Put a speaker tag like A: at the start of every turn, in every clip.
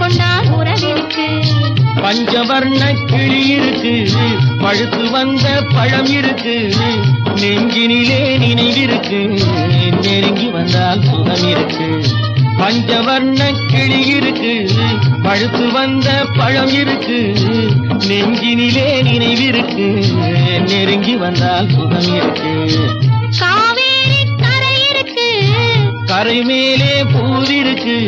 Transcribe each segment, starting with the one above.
A: கொண்டால் உறவிருக்கு.
B: பஞ்சவர்ண கிளி இருக்கு, பழுத்து வந்த பழம் இருக்கு, நெஞ்சினிலே நினைவிருக்கு, நெருங்கி வந்தால் சுகம் இருக்கு. பஞ்சவர்ண கிளி இருக்கு, பழுத்து வந்த பழம் இருக்கு, நெஞ்சினிலே நினைவிருக்கு, நெருங்கி வந்தால் சுகம் இருக்கு.
A: காவேரி கரை இருக்கு,
B: கரை மேலே பூவிருக்கு.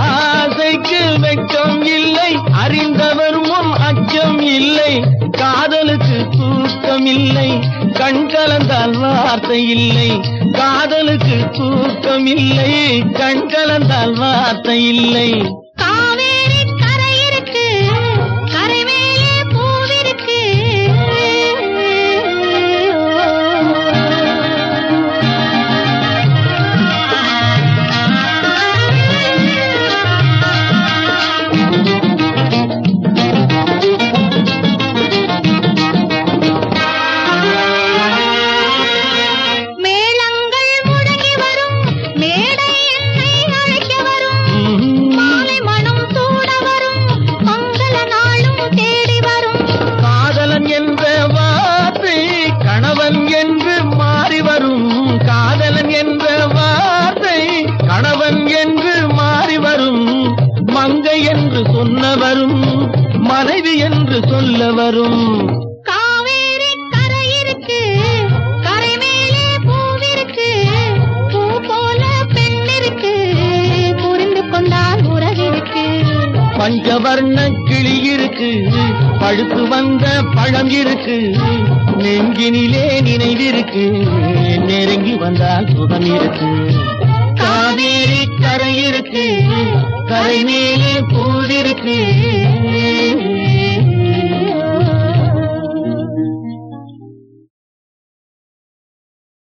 B: ஆசைக்கு வெட்கம் இல்லை, அறிந்தவர் முன் அச்சம் இல்லை. காதலுக்கு தூக்கம் இல்லை, கண் கலந்தால் வார்த்தை இல்லை. காதலுக்கு தூக்கம் இல்லை, கண் கலந்தால் வார்த்தை இல்லை.
A: காவேரி கரை இருக்கு, கரை மேலே பூவிருக்கு. கணவன் என்று மாறி வரும், மங்கை என்று சொன்னவரும் மனைவி என்று சொல்ல வரும். காவேரி கரை இருக்கு, கரை மேலே பூவிருக்கு. பூ போல பெண் இருக்கு, புரிந்து கொண்டால் உறவிருக்கு. பஞ்சவர்ண கிளி இருக்கு, பழுத்து வந்த பழம் இருக்கு, நெஞ்சினிலே நினைவிருக்கு, நெருங்கி வந்தால் சுகம் இருக்கு. காவேரி கரை இருக்கு, கரை மேலே பூவிருக்கு.